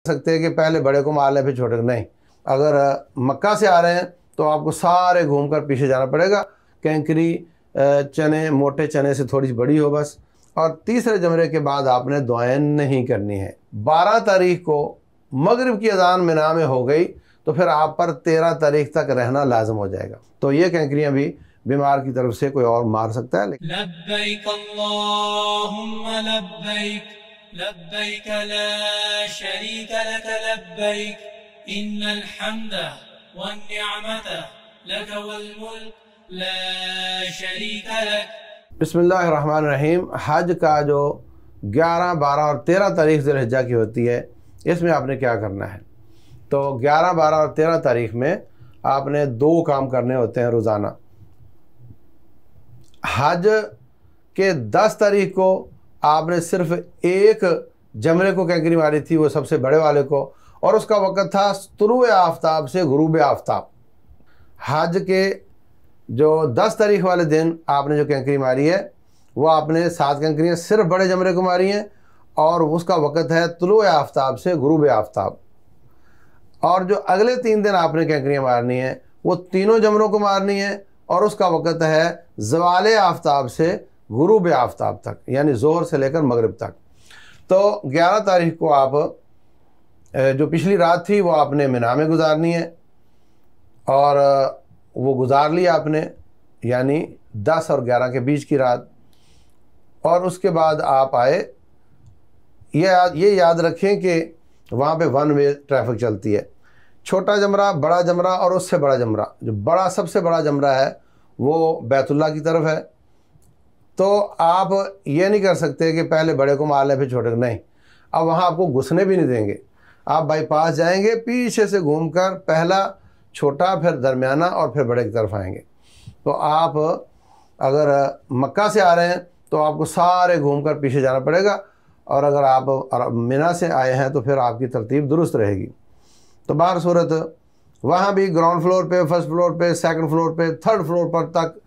सकते हैं कि पहले बड़े को मार लें फिर छोटे को, नहीं। अगर मक्का से आ रहे हैं तो आपको सारे घूमकर पीछे जाना पड़ेगा। कैंकरी चने, मोटे चने से थोड़ी सी बड़ी हो बस। और तीसरे जमरे के बाद आपने दुआएं नहीं करनी है। 12 तारीख को मगरिब की अजान मिना में हो गई तो फिर आप पर 13 तारीख तक रहना लाजम हो जाएगा। तो ये कैंकरियाँ भी बीमार की तरफ से कोई और मार सकता है। लब्बैक अल्लाहुम्मा लब्बैक, लब्बैक ला शरीक लक लब्बैक, इन्नल हम्दा वन निअमत लक वल मुल्क ला शरीक लक। बिस्मिल्लाहिर्रहमानिर्रहीम। हज का जो 11, 12 और 13 तारीख ज़ुल्हिज्जा की होती है, इसमें आपने क्या करना है? तो 11, 12 और 13 तारीख में आपने 2 काम करने होते हैं रोज़ाना। हज के 10 तारीख को आपने सिर्फ एक जमरे को कैंकरी मारी थी, वो सबसे बड़े वाले को, और उसका वक़्त था तुलूए आफ्ताब से गुरूब आफ्ताब। हज के जो 10 तारीख वाले दिन आपने जो कैंकरी मारी है वो आपने 7 कैंकरियाँ सिर्फ बड़े जमरे को मारी हैं, और उसका वक़्त है तुलूए आफ्ताब से गुरूब आफ्ताब। और जो अगले 3 दिन आपने कैंकरियाँ मारनी हैं वो तीनों जमरों को मारनी है, और उसका वक़्त है ज़वाले आफ्ताब से गुरूब आफ्ताब तक, यानी ज़ोहर से लेकर मगरिब तक। तो 11 तारीख को आप जो पिछली रात थी वो आपने मिना में गुजारनी है, और वो गुजार ली आपने, यानी 10 और 11 के बीच की रात। और उसके बाद आप आए। ये याद रखें कि वहाँ पे 1 वे ट्रैफिक चलती है। छोटा जमरा, बड़ा जमरा और उससे बड़ा जमरा, जो बड़ा सबसे बड़ा जमरा है वो बैतुल्लाह की तरफ है। तो आप ये नहीं कर सकते कि पहले बड़े को मार लें फिर छोटे को, नहीं। अब वहाँ आपको घुसने भी नहीं देंगे। आप बाईपास जाएंगे, पीछे से घूमकर पहला छोटा, फिर दरमियाना और फिर बड़े की तरफ आएंगे। तो आप अगर मक्का से आ रहे हैं तो आपको सारे घूमकर पीछे जाना पड़ेगा, और अगर आप मिना से आए हैं तो फिर आपकी तरतीब दुरुस्त रहेगी। तो बाहर सूरत वहाँ भी ग्राउंड फ्लोर पे, फर्स्ट फ्लोर पे, सेकंड फ्लोर पे, थर्ड फ्लोर पर तक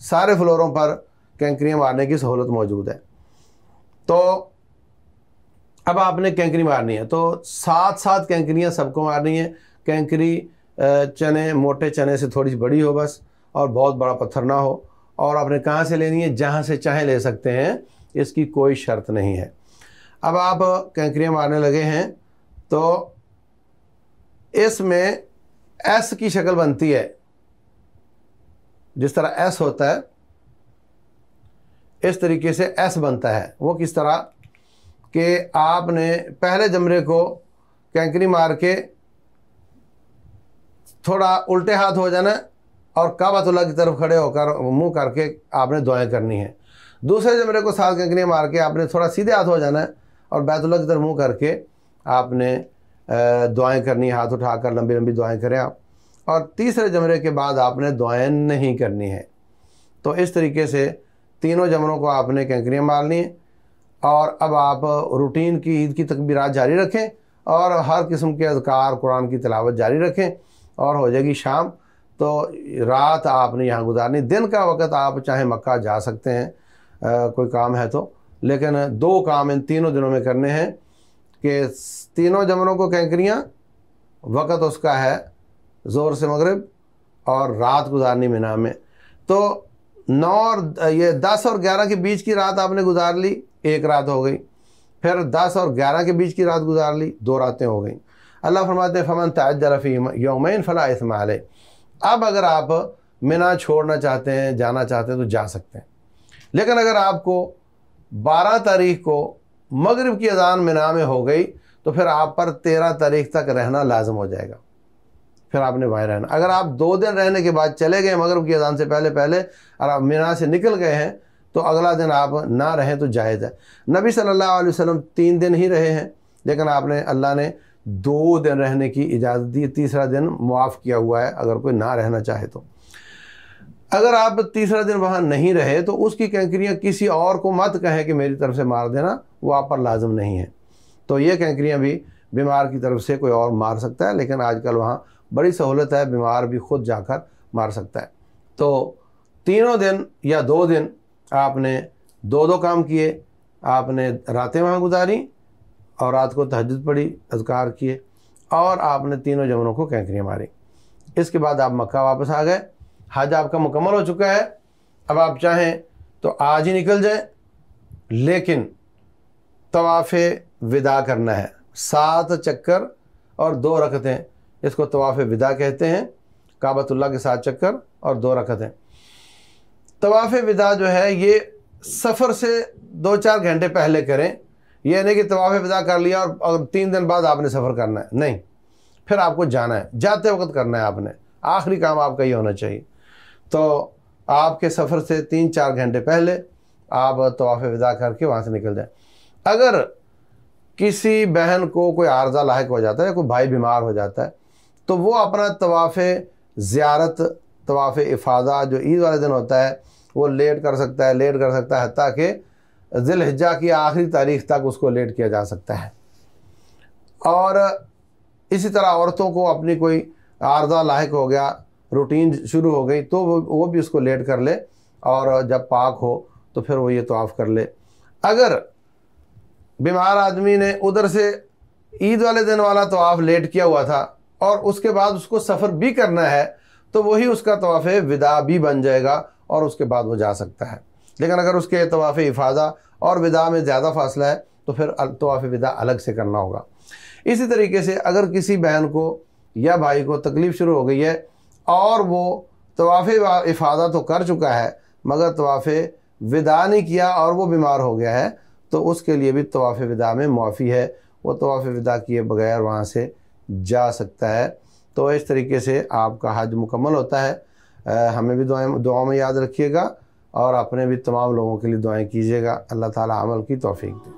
सारे फ्लोरों पर कैंकरियाँ मारने की सहूलत मौजूद है। तो अब आपने कैंकरी मारनी है तो 7 कैंकरियाँ सबको मारनी है। कैंकरी चने, मोटे चने से थोड़ी सी बड़ी हो बस, और बहुत बड़ा पत्थर ना हो। और आपने कहाँ से लेनी है? जहाँ से चाहे ले सकते हैं, इसकी कोई शर्त नहीं है। अब आप कैंकरियाँ मारने लगे हैं तो इसमें एस की शक्ल बनती है। जिस तरह एस होता है इस तरीके से एस बनता है। वो किस तरह कि आपने पहले जमरे को कैंकरी मार के थोड़ा उल्टे हाथ हो जाना और काबतुल्लाह की तरफ खड़े होकर मुंह करके आपने दुआएं करनी है। दूसरे जमरे को 7 कैंकरियाँ मार के आपने थोड़ा सीधे हाथ हो जाना है और बैतुल्लाह की तरफ मुंह करके आपने दुआएं करनी है। हाथ उठाकर लंबी लंबी दुआएं करें आप। और तीसरे जमरे के बाद आपने दुआएं नहीं करनी है। तो इस तरीके से तीनों जमरों को आपने कैंकरियाँ मारनी है। और अब आप रूटीन की ईद की तकबीरात जारी रखें और हर किस्म के अज़कार, कुरान की तिलावत जारी रखें, और हो जाएगी शाम। तो रात आपने यहाँ गुजारनी। दिन का वक़्त आप चाहे मक्का जा सकते हैं, कोई काम है तो, लेकिन 2 काम इन तीनों दिनों में करने हैं कि तीनों जमरों को कैंकरियाँ, वक़्त उसका है ज़ोर से मगरिब, और रात गुजारनी मिना में। तो 9 और ये 10 और 11 के बीच की रात आपने गुजार ली, 1 रात हो गई। फिर 10 और 11 के बीच की रात गुजार ली, 2 रातें हो गई। अल्लाह फरमाते हैं फमन तअज्जल फी यौमैन फला इस्म अलैह। अब अगर आप मिना छोड़ना चाहते हैं, जाना चाहते हैं तो जा सकते हैं। लेकिन अगर आपको 12 तारीख को मगरिब की अजान मिना में हो गई तो फिर आप पर 13 तारीख तक रहना लाजम हो जाएगा। फिर आपने वहीं रहना। अगर आप 2 दिन रहने के बाद चले गए मगरिब की अजान से पहले पहले और आप मिना से निकल गए हैं तो अगला दिन आप ना रहें तो जायज़ है। नबी सल्लल्लाहु अलैहि वसल्लम 3 दिन ही रहे हैं, लेकिन अल्लाह ने 2 दिन रहने की इजाज़त दी। तीसरा दिन मुआफ़ किया हुआ है अगर कोई ना रहना चाहे तो। अगर आप तीसरा दिन वहाँ नहीं रहे तो उसकी कैंकरियाँ किसी और को मत कहें कि मेरी तरफ से मार देना, वो आप पर लाजम नहीं है। तो ये कैंकरियाँ भी बीमार की तरफ से कोई और मार सकता है, लेकिन आजकल वहाँ बड़ी सहूलत है, बीमार भी खुद जाकर मार सकता है। तो तीनों दिन या 2 दिन आपने 2-2 काम किए। आपने रातें वहाँ गुजारी और रात को तहज्जुद पढ़ी, अज़कार किए और आपने तीनों जमरों को कैंकरियाँ मारी। इसके बाद आप मक्का वापस आ गए, हज आपका मुकम्मल हो चुका है। अब आप चाहें तो आज ही निकल जाएं, लेकिन तवाफ़ विदा करना है, 7 चक्कर और 2 रकतें, इसको तवाफ़ विदा कहते हैं। काबतुल्लाह के 7 चक्कर और 2 रकतें। तवाफ़ विदा जो है ये सफ़र से 2-4 घंटे पहले करें। यह नहीं कि तवाफ़ विदा कर लिया और 3 दिन बाद आपने सफ़र करना है, नहीं, फिर आपको जाना है, जाते वक्त करना है आपने, आखिरी काम आपका ये होना चाहिए। तो आपके सफ़र से 3-4 घंटे पहले आप तवाफ़ विदा करके वहाँ से निकल जाएं। अगर किसी बहन को कोई आर्ज़ा लाहिक हो जाता है, कोई भाई बीमार हो जाता है, तो वो अपना तवाफ़ ज़ियारत, तवाफ़ इफ़ादा जो ईद वाले दिन होता है वो लेट कर सकता है, हत्ता कि ज़िलहिज्जा की आखिरी तारीख़ तक उसको लेट किया जा सकता है। और इसी तरह औरतों को अपनी कोई आर्ज़ा लाहिक हो गया, रूटीन शुरू हो गई, तो वो भी उसको लेट कर ले और जब पाक हो तो फिर वो ये तवाफ़ कर ले। अगर बीमार आदमी ने उधर से ईद वाले दिन वाला तवाफ़ लेट किया हुआ था और उसके बाद उसको सफ़र भी करना है, तो वही उसका तवाफ़ विदा भी बन जाएगा और उसके बाद वो जा सकता है। लेकिन अगर उसके तवाफ़ इफ़ादा और विदा में ज़्यादा फासला है तो फिर तवाफ़ विदा अलग से करना होगा। इसी तरीके से अगर किसी बहन को या भाई को तकलीफ़ शुरू हो गई है और वो तवाफ़ इफ़ादा तो कर चुका है मगर तवाफ़ विदा नहीं किया और वो बीमार हो गया है, तो उसके लिए भी तवाफ़ विदा में मुआफ़ी है, वो तवाफ़ विदा किए बगैर वहाँ से जा सकता है। तो इस तरीके से आपका हज मुकम्मल होता है। हमें भी दुआओं में याद रखिएगा और अपने भी तमाम लोगों के लिए दुआएं कीजिएगा। अल्लाह ताला अमल की तौफीक दे।